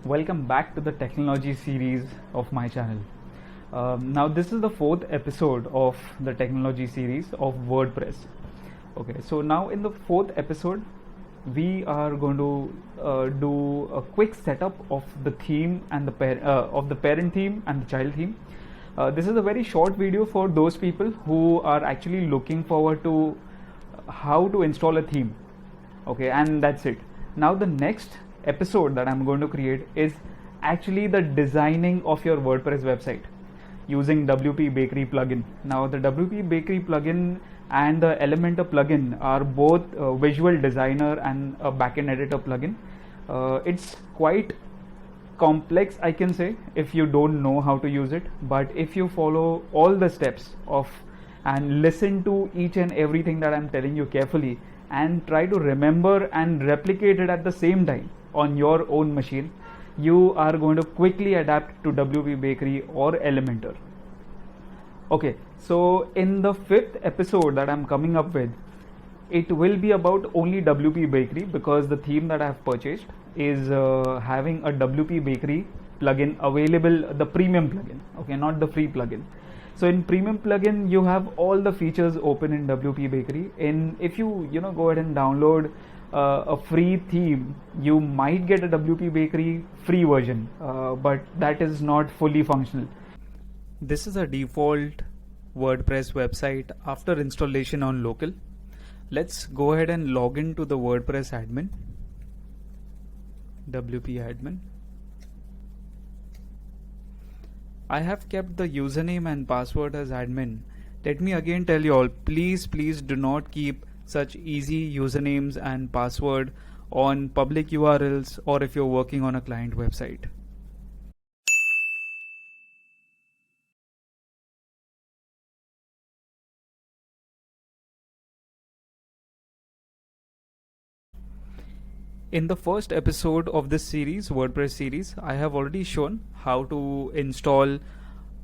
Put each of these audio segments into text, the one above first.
Welcome back to the technology series of my channel. Now this is the fourth episode of the technology series of WordPress. Okay, so now in the fourth episode we are going to do a quick setup of the theme and the parent theme and the child theme. This is a very short video for those people who are actually looking forward to how to install a theme. Okay, and that's it. Now the next episode that I'm going to create is actually the designing of your WordPress website using WP Bakery plugin. Now the WP Bakery plugin and the Elementor plugin are both a visual designer and a backend editor plugin. It's quite complex, I can say, if you don't know how to use it, but if you follow all the steps of and listen to each and everything that I'm telling you carefully and try to remember and replicate it at the same time on your own machine, you are going to quickly adapt to WP Bakery or Elementor. Okay, so in the fifth episode that I'm coming up with, it will be about only WP Bakery because the theme that I have purchased is having a WP Bakery plugin available, the premium plugin, okay, not the free plugin. So in premium plugin you have all the features open in WP Bakery. If you go ahead and download a free theme, you might get a WP Bakery free version, but that is not fully functional. This is a default WordPress website after installation on local. Let's go ahead and log into the WordPress admin, WP admin. I have kept the username and password as admin. Let me again tell you all, please do not keep such easy usernames and password on public URLs or if you're working on a client website. In the first episode of this series, WordPress series, I have already shown how to install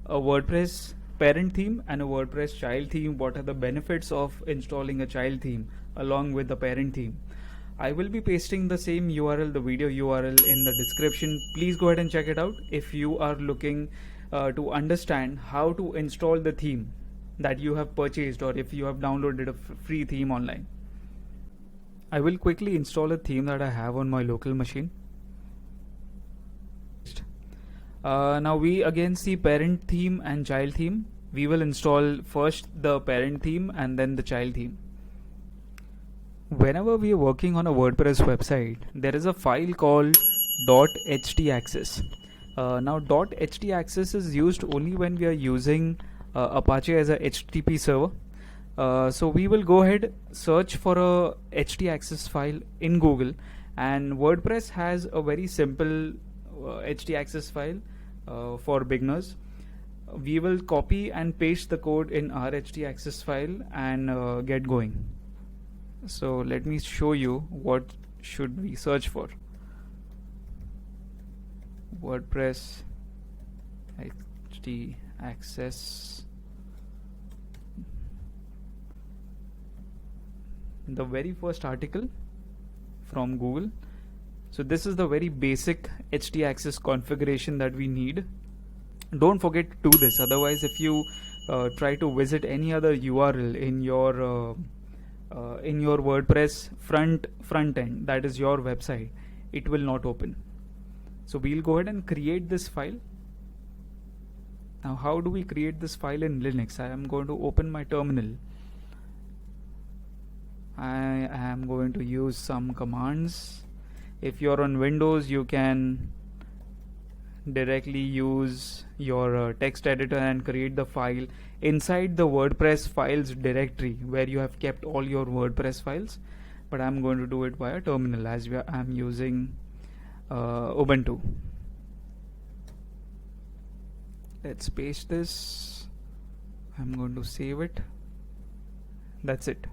a WordPress parent theme and a WordPress child theme. What are the benefits of installing a child theme along with the parent theme? I will be pasting the same URL, the video URL, in the description. Please go ahead and check it out if you are looking to understand how to install the theme that you have purchased or if you have downloaded a free theme online. I will quickly install a theme that I have on my local machine. Now we again see parent theme and child theme. We will install first the parent theme and then the child theme. Whenever we are working on a WordPress website, there is a file called .htaccess. Now .htaccess is used only when we are using Apache as a HTTP server. So we will go ahead, search for a htaccess file in Google, and WordPress has a very simple htaccess file for beginners. We will copy and paste the code in our htaccess file and get going. So let me show you what should we search for. WordPress htaccess. The very first article from Google. So this is the very basic htaccess configuration that we need. Don't forget to do this, otherwise if you try to visit any other URL in your WordPress front end, that is your website, it will not open. So we'll go ahead and create this file. Now how do we create this file in Linux? I am going to open my terminal. I am going to use some commands. If you're on Windows, you can directly use your text editor and create the file inside the WordPress files directory where you have kept all your WordPress files, but I'm going to do it via terminal as I'm using Ubuntu. Let's paste this. I'm going to save it. That's it.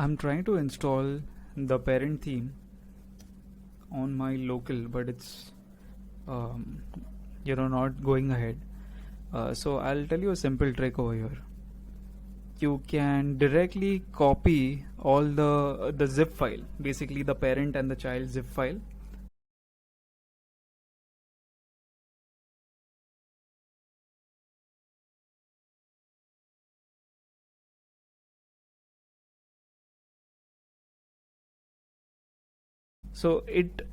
I'm trying to install the parent theme on my local, but it's not going ahead. So I'll tell you a simple trick over here. you can directly copy all the zip file, basically the parent and the child zip file. So it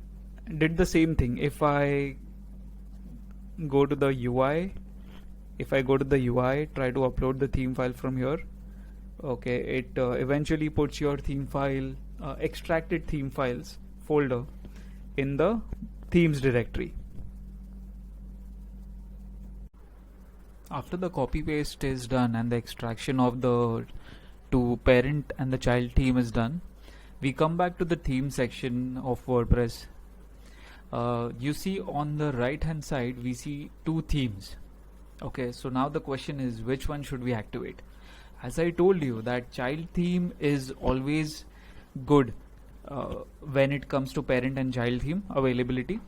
did the same thing. If I go to the UI, try to upload the theme file from here. Okay, it eventually puts your theme file, extracted theme files folder in the themes directory. After the copy paste is done and the extraction of the two parent and the child theme is done, we come back to the theme section of WordPress. You see on the right hand side we see two themes. Okay, so now the question is, which one should we activate? As I told you, that child theme is always good when it comes to parent and child theme availability.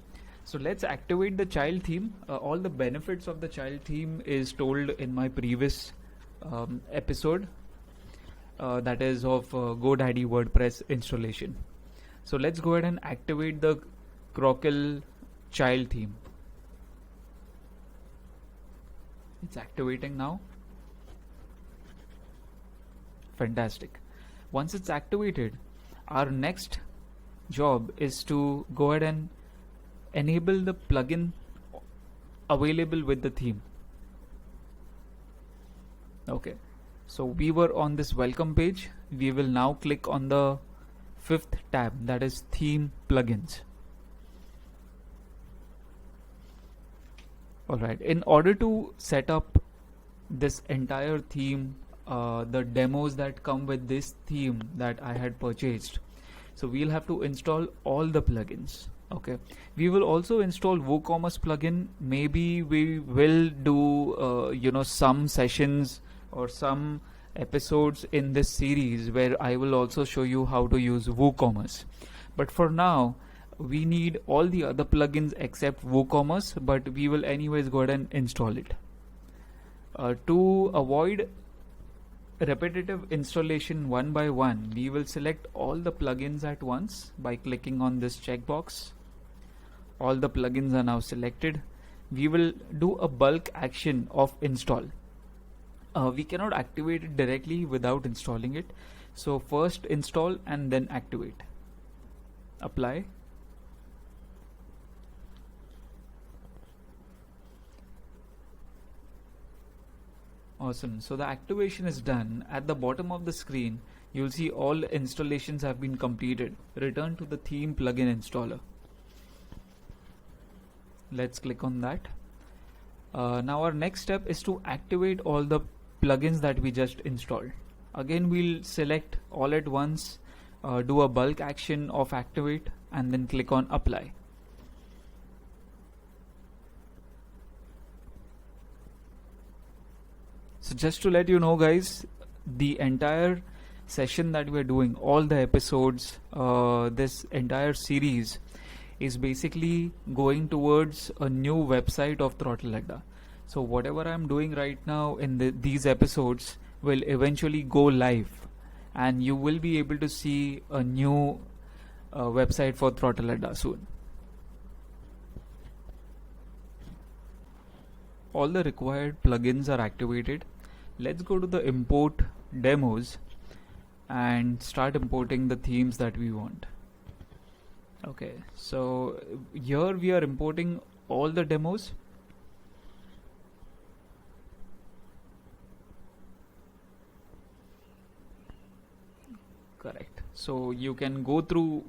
So let's activate the child theme. All the benefits of the child theme is told in my previous episode, that is of GoDaddy WordPress installation. So let's go ahead and activate the Crocle child theme. It's activating now. Fantastic. Once it's activated, our next job is to go ahead and enable the plugin available with the theme. Okay, so we were on this welcome page. We will now click on the fifth tab, that is theme plugins. Alright, in order to set up this entire theme, the demos that come with this theme that I had purchased, so we'll have to install all the plugins. Okay, we will also install WooCommerce plugin. Maybe we will do some sessions or some episodes in this series where I will also show you how to use WooCommerce. But for now, we need all the other plugins except WooCommerce, but we will anyways go ahead and install it. To avoid repetitive installation one by one, we will select all the plugins at once by clicking on this checkbox. All the plugins are now selected. We will do a bulk action of install. We cannot activate it directly without installing it. So first install and then activate. Apply. Awesome. So the activation is done. At the bottom of the screen, you'll see all installations have been completed. Return to the theme plugin installer. Let's click on that. Now our next step is to activate all the plugins that we just installed. Again, we'll select all at once, do a bulk action of activate, and then click on apply. So just to let you know, guys, the entire session that we're doing, all the episodes, this entire series is basically going towards a new website of Throttle Adda. So whatever I'm doing right now in these episodes will eventually go live, and you will be able to see a new website for Throttle Adda soon. All the required plugins are activated. Let's go to the import demos and start importing the themes that we want. Okay, so here we are importing all the demos. Correct. So you can go through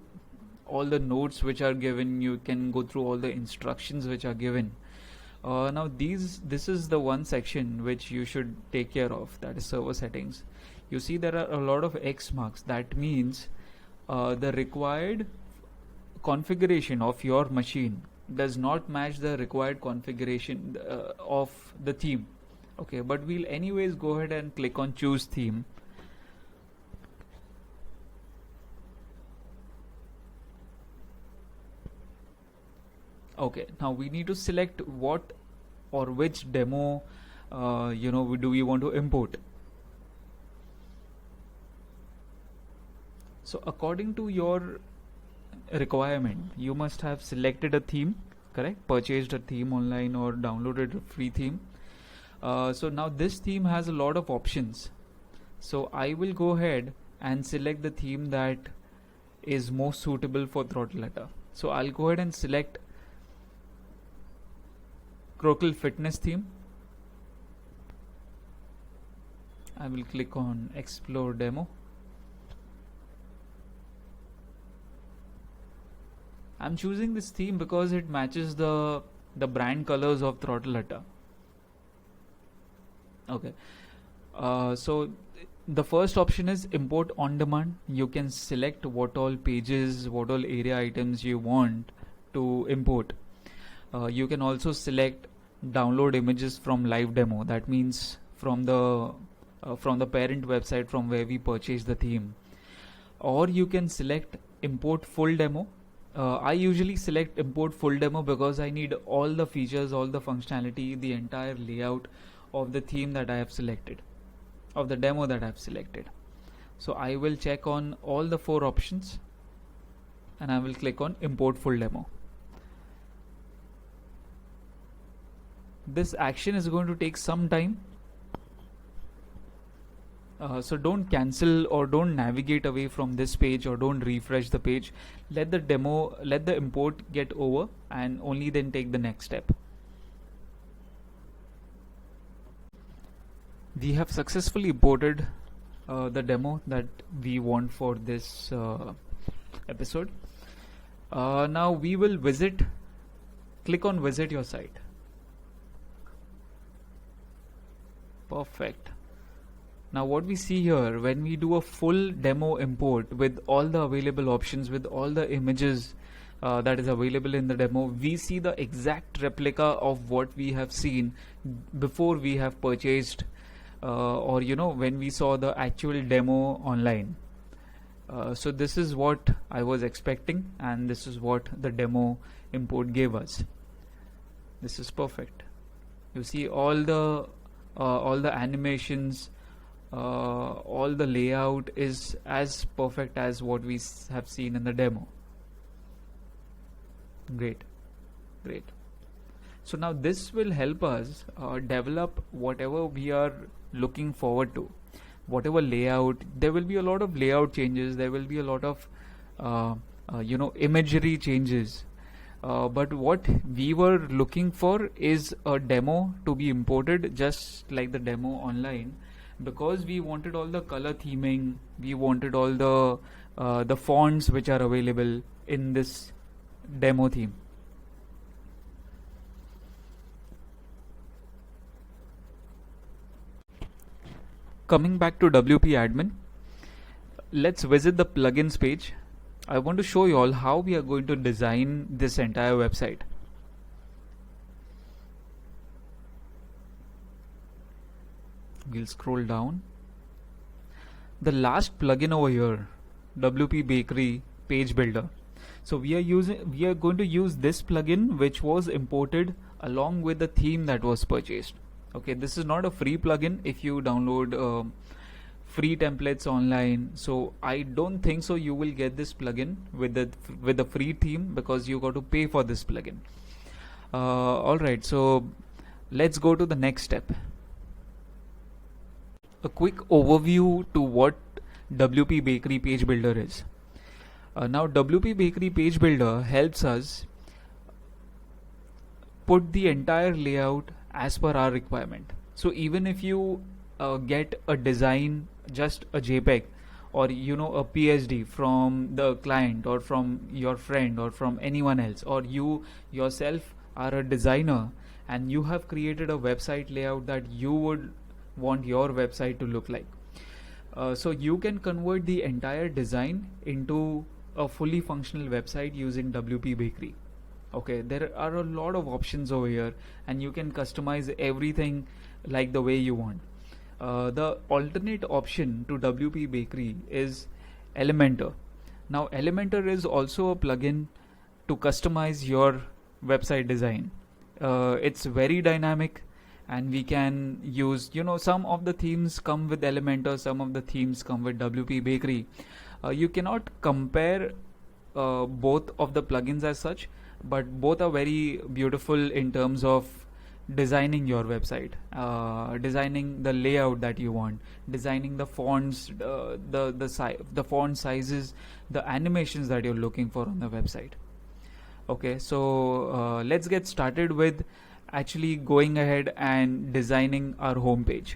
all the notes which are given, you can go through all the instructions which are given. Now this is the one section which you should take care of, that is server settings. You see there are a lot of X marks. That means the required configuration of your machine does not match the required configuration of the theme. Okay, but we'll anyways go ahead and click on choose theme. Okay, now we need to select what or which demo do we want to import. So according to your requirement, you must have selected a theme, correct, purchased a theme online or downloaded a free theme. So now this theme has a lot of options, so I will go ahead and select the theme that is most suitable for Throttle. So I'll go ahead and select Crocle Fitness theme. I will click on Explore Demo. I'm choosing this theme because it matches the brand colors of Throttle. Okay. So the first option is import on demand. You can select what all pages, what all area items you want to import. You can also select download images from live demo. That means from the parent website from where we purchase the theme. Or you can select import full demo. I usually select import full demo because I need all the features, all the functionality, the entire layout of the theme that I have selected, of the demo that I have selected. So I will check on all the 4 options and I will click on import full demo. This action is going to take some time. So don't cancel or don't navigate away from this page or don't refresh the page. Let the import get over and only then take the next step. We have successfully imported the demo that we want for this episode. Now we will click on visit your site. Perfect. Now what we see here, when we do a full demo import with all the available options, with all the images that is available in the demo, we see the exact replica of what we have seen before we have purchased or when we saw the actual demo online. So this is what I was expecting and this is what the demo import gave us. This is perfect. You see all the animations, all the layout is as perfect as what we have seen in the demo. Great. So now this will help us develop whatever we are looking forward to, whatever layout. There will be a lot of layout changes, there will be a lot of imagery changes, but what we were looking for is a demo to be imported just like the demo online, because we wanted all the color theming, we wanted all the fonts which are available in this demo theme. Coming back to WP admin, let's visit the plugins page. I want to show you all how we are going to design this entire website. We'll scroll down. The last plugin over here, WP Bakery Page Builder. So we are going to use this plugin which was imported along with the theme that was purchased. Okay, this is not a free plugin. If you download free templates online, so I don't think so you will get this plugin with the free theme, because you got to pay for this plugin. Alright, so let's go to the next step. A quick overview to what WP Bakery Page Builder is. Now WP Bakery Page Builder helps us put the entire layout as per our requirement. So even if you get a design, just a JPEG or a PSD from the client or from your friend or from anyone else, or you yourself are a designer and you have created a website layout that you would want your website to look like, so you can convert the entire design into a fully functional website using WP Bakery. Okay, there are a lot of options over here and you can customize everything like the way you want. The alternate option to WP Bakery is Elementor. Now Elementor is also a plugin to customize your website design. It's very dynamic and we can use, some of the themes come with Elementor, some of the themes come with WP Bakery. You cannot compare both of the plugins as such, but both are very beautiful in terms of designing your website, designing the layout that you want, designing the fonts, the font sizes, the animations that you're looking for on the website. Okay, so let's get started with actually going ahead and designing our homepage.